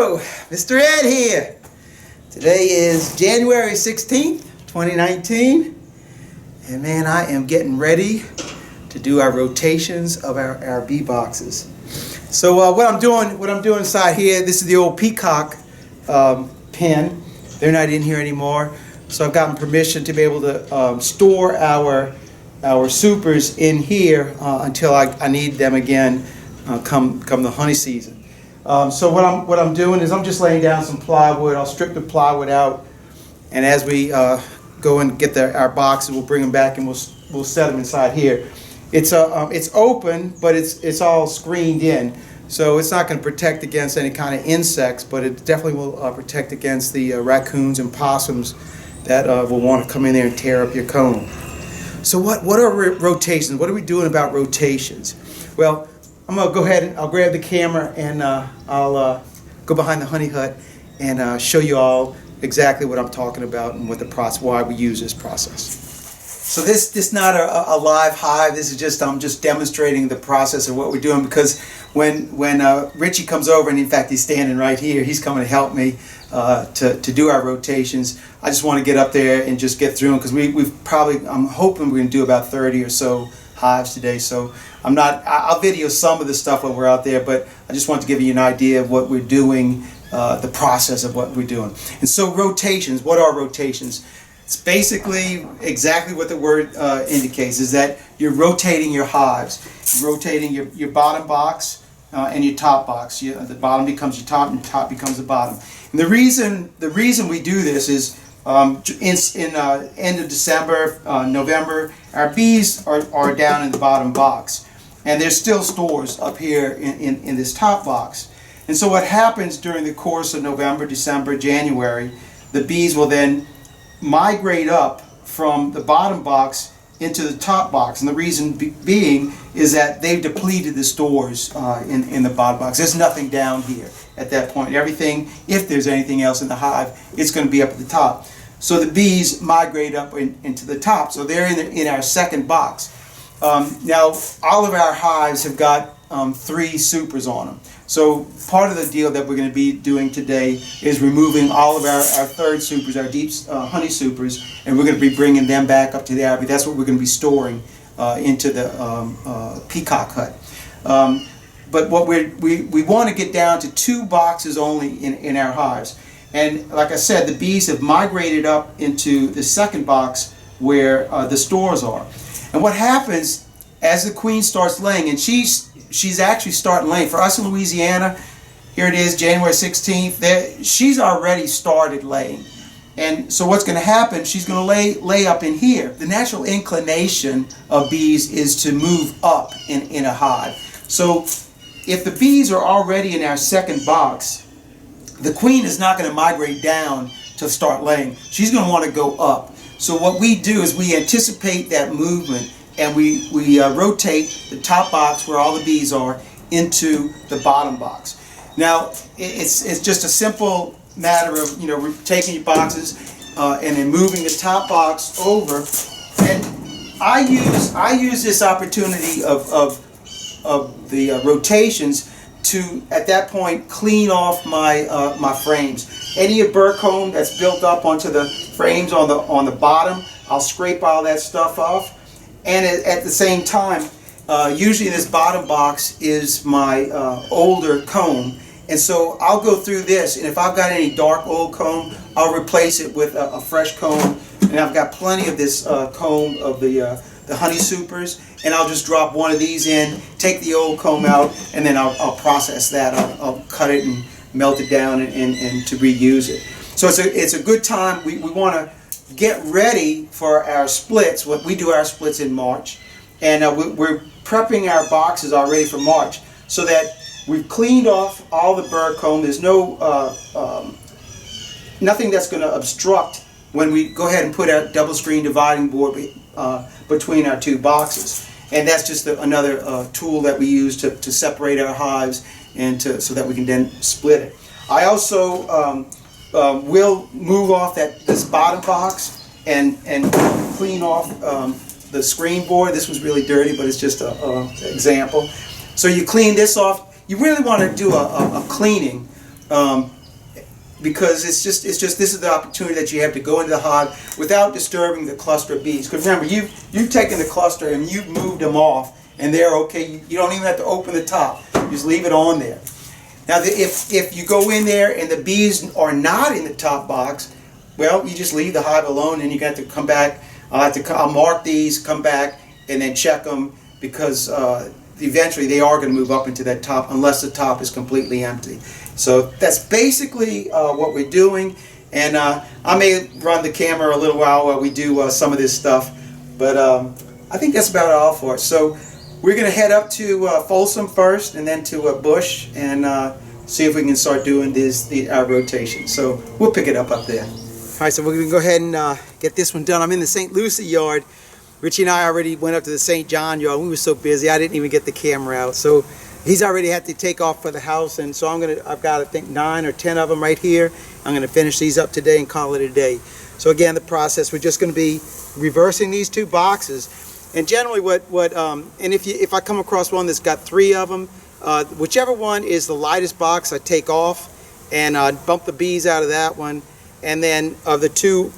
Hello, Mr. Ed here. Today is January 16th, 2019, and man, I am getting ready to do our rotations of our bee boxes. So what I'm doing inside here, this is the old peacock pen. They're not in here anymore, so I've gotten permission to be able to store our supers in here until I need them again come the honey season. So what I'm doing is I'm just laying down some plywood. I'll strip the plywood out, and as we go and get our boxes, we'll bring them back and we'll set them inside here. It's open, but it's all screened in, so it's not going to protect against any kind of insects, but it definitely will protect against the raccoons and possums that will want to come in there and tear up your cone. So what are rotations? What are we doing about rotations? Well, I'm going to go ahead and I'll grab the camera and I'll go behind the honey hut and show you all exactly what I'm talking about and what the process, why we use this process. So this is not a live hive. This is just I'm just demonstrating the process of what we're doing, because when Richie comes over, and in fact he's standing right here, he's coming to help me to do our rotations. I just want to get up there and just get through them, because I'm hoping we're going to do about 30 or so hives today. So I'll video some of the stuff when we're out there, but I just want to give you an idea of what we're doing, the process of what we're doing. And so rotations, what are rotations? It's basically exactly what the word indicates, is that you're rotating your hives. You're rotating your bottom box and your top box. The bottom becomes your top and the top becomes the bottom. And the reason we do this is in end of December, November, our bees are down in the bottom box, and there's still stores up here in this top box. And so what happens during the course of November, December, January, the bees will then migrate up from the bottom box into the top box, and the reason being is that they've depleted the stores in the bottom box. There's nothing down here at that point. Everything, if there's anything else in the hive, it's going to be up at the top. So the bees migrate up into the top. So they're in our second box. Now, all of our hives have got 3 supers on them. So part of the deal that we're going to be doing today is removing all of our third supers, our deep honey supers, and we're going to be bringing them back up to the abbey. That's what we're going to be storing into the peacock hut. But what we want to get down to 2 boxes only in our hives. And like I said, the bees have migrated up into the second box where the stores are. And what happens as the queen starts laying, and she's actually starting laying. For us in Louisiana, here it is, January 16th, she's already started laying. And so what's going to happen, she's going to lay up in here. The natural inclination of bees is to move up in a hive. So if the bees are already in our second box, the queen is not going to migrate down to start laying. She's going to want to go up. So what we do is we anticipate that movement, and we rotate the top box where all the bees are into the bottom box. Now it's just a simple matter of taking your boxes and then moving the top box over. And I use this opportunity of the rotations to, at that point, clean off my frames. Any burr comb that's built up onto the frames on the bottom, I'll scrape all that stuff off. And at the same time, usually in this bottom box is my older comb, and so I'll go through this, and if I've got any dark old comb, I'll replace it with a fresh comb. And I've got plenty of this comb of the honey supers, and I'll just drop one of these in, take the old comb out, and then I'll process that. I'll cut it and melt it down and to reuse it. So it's a good time. We want to get ready for our splits. We do our splits in March, and we're prepping our boxes already for March, so that we've cleaned off all the burr comb. There's no nothing that's going to obstruct when we go ahead and put our double screen dividing board between our 2 boxes. And that's just another tool that we use to separate our hives and so that we can then split it. I also will move off this bottom box and clean off the screen board. This was really dirty, but it's just an example. So you clean this off. You really want to do a cleaning because it's just this is the opportunity that you have to go into the hive without disturbing the cluster of bees. Because remember, you've taken the cluster and you've moved them off, and they're okay. You don't even have to open the top. You just leave it on there. Now, if you go in there and the bees are not in the top box, well, you just leave the hive alone, and you got to come back. I'll mark these, come back, and then check them, because eventually they are going to move up into that top unless the top is completely empty. So that's basically what we're doing, and I may run the camera a little while we do some of this stuff, but I think that's about all for us. So we're going to head up to Folsom first, and then to Bush, and see if we can start doing the rotation. So we'll pick it up there. All right, so we're going to go ahead and get this one done. I'm in the St. Lucie yard. Richie and I already went up to the St. John yard. We were so busy, I didn't even get the camera out. So he's already had to take off for the house, and so I've got, I think, 9 or 10 of them right here. I'm going to finish these up today and call it a day. So again, the process, we're just going to be reversing these 2 boxes. And generally and if I come across one that's got 3 of them, whichever one is the lightest box, I take off and bump the bees out of that one. And then of the 2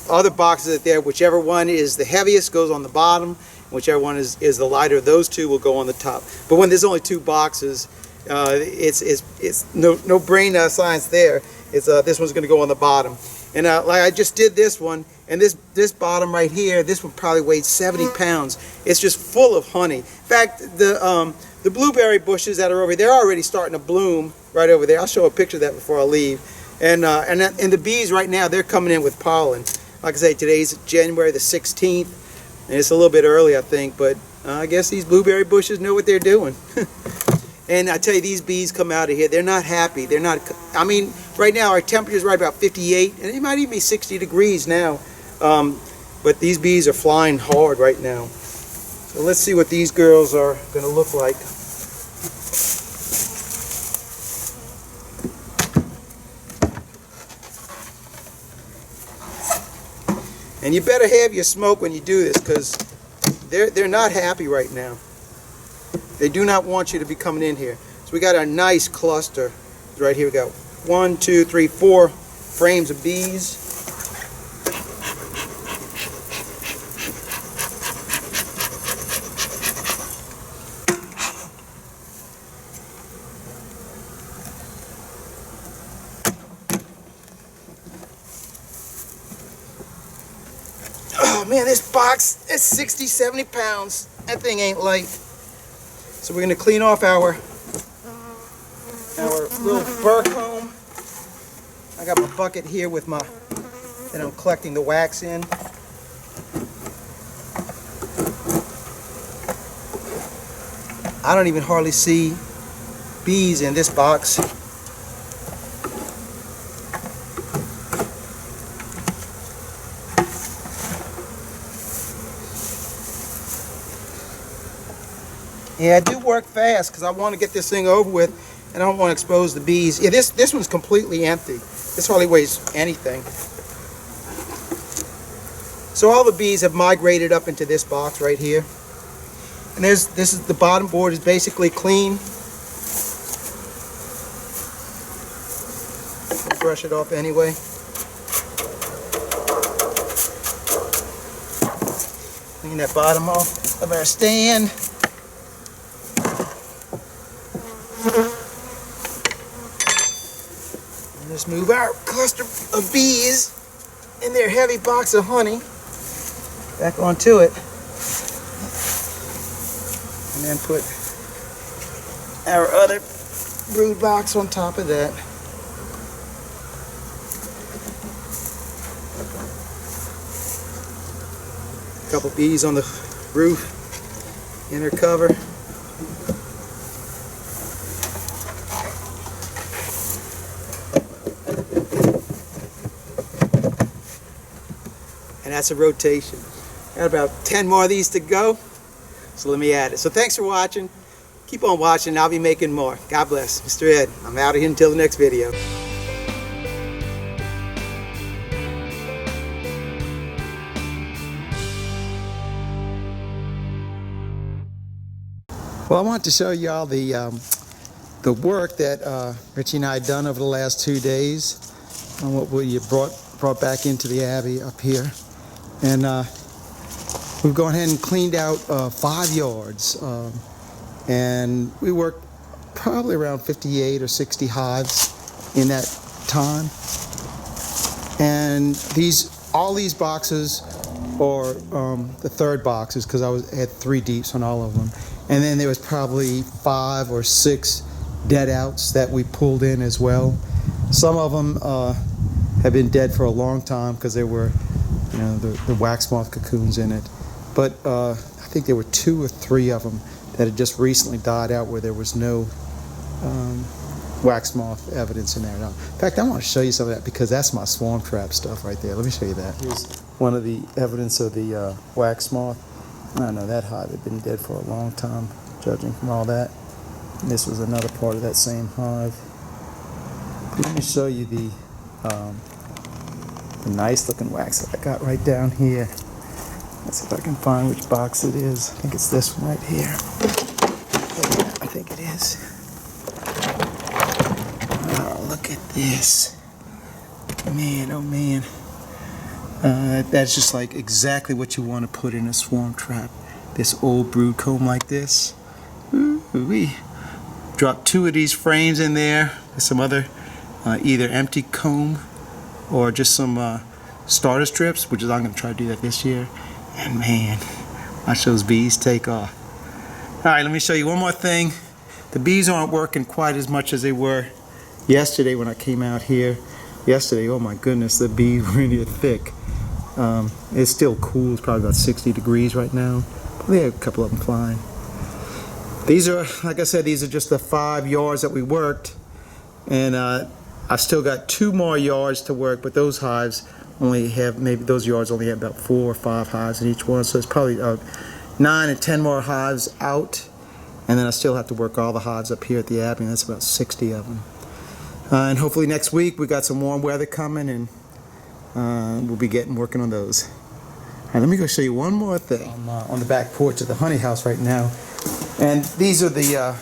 other boxes that there, whichever one is the heaviest goes on the bottom, whichever one is the lighter, those 2 will go on the top. But when there's only 2 boxes, it's no brain science there. It's this one's going to go on the bottom. And like I just did this one, and this bottom right here, this one probably weighed 70 pounds. It's just full of honey. In fact, the blueberry bushes that are over here, they're already starting to bloom right over there. I'll show a picture of that before I leave. And the bees right now, they're coming in with pollen. Like I say, today's January the 16th, and it's a little bit early, I think, but I guess these blueberry bushes know what they're doing. And I tell you, these bees come out of here, they're not happy. They're not, I mean, right now our temperature is right about 58, and it might even be 60 degrees now. But these bees are flying hard right now. So let's see what these girls are going to look like. And you better have your smoke when you do this, because they're not happy right now. They do not want you to be coming in here. So we got a nice cluster right here. We got 1, 2, 3, 4 frames of bees. Oh man, this box is 60, 70 pounds. That thing ain't light. So we're going to clean off our little burr comb. I got my bucket here with that I'm collecting the wax in. I don't even hardly see bees in this box. Yeah, I do work fast because I want to get this thing over with, and I don't want to expose the bees. Yeah, this one's completely empty. This hardly weighs anything. So all the bees have migrated up into this box right here. And this is the bottom board is basically clean. I'll brush it off anyway. Clean that bottom off of our stand. And just move our cluster of bees and their heavy box of honey back onto it. And then put our other brood box on top of that. A couple bees on the roof, inner cover. And that's a rotation. Got about 10 more of these to go. So let me add it. So thanks for watching. Keep on watching. I'll be making more. God bless. Mr. Ed, I'm out of here until the next video. Well, I want to show you all the the work that Richie and I done over the last 2 days on what we brought back into the Abbey up here. And we've gone ahead and cleaned out 5 yards. And we worked probably around 58 or 60 hives in that time. And all these boxes are the third boxes, because I had 3 deeps on all of them. And then there was probably 5 or 6 dead outs that we pulled in as well. Some of them have been dead for a long time because there were, the wax moth cocoons in it. But I think there were 2 or 3 of them that had just recently died out where there was no wax moth evidence in there. Now, in fact, I want to show you some of that because that's my swarm trap stuff right there. Let me show you that. Here's one of the evidence of the wax moth. I don't know, that hive had been dead for a long time, judging from all that. And this was another part of that same hive. Let me show you the nice looking wax that I got right down here. Let's see if I can find which box it is. I think it's this one right here. Yeah, I think it is. Oh, look at this. Man, oh man. That's just like exactly what you want to put in a swarm trap. This old brood comb like this. We dropped 2 of these frames in there with some other either empty comb or just some starter strips, which is I'm going to try to do that this year. And man, watch those bees take off. Alright, let me show you one more thing. The bees aren't working quite as much as they were yesterday when I came out here. Yesterday, oh my goodness, the bees were really thick. It's still cool, it's probably about 60 degrees right now. But we have a couple of them flying. These are, like I said, these are just the 5 yards that we worked. And I've still got 2 more yards to work, but those hives only have, maybe those yards only have about 4 or 5 hives in each one, so it's probably 9 and 10 more hives out, and then I still have to work all the hives up here at the Abbey, and that's about 60 of them. And hopefully next week we got some warm weather coming, and we'll be working on those. All right, let me go show you one more thing. I'm on the back porch of the honey house right now, and these are the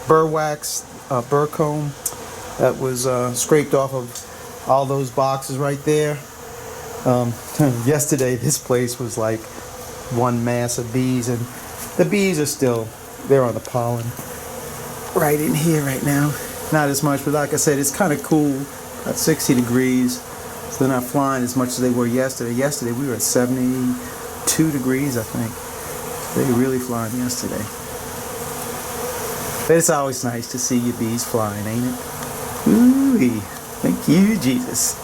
burr wax, burr comb that was scraped off of all those boxes right there. Yesterday this place was like one mass of bees, and the bees are still, they're on the pollen right in here right now. Not as much, but like I said, it's kind of cool, about 60 degrees, so they're not flying as much as they were yesterday. Yesterday we were at 72 degrees, I think. They were really flying yesterday. But it's always nice to see your bees flying, ain't it? Ooh-wee. Thank you, Jesus.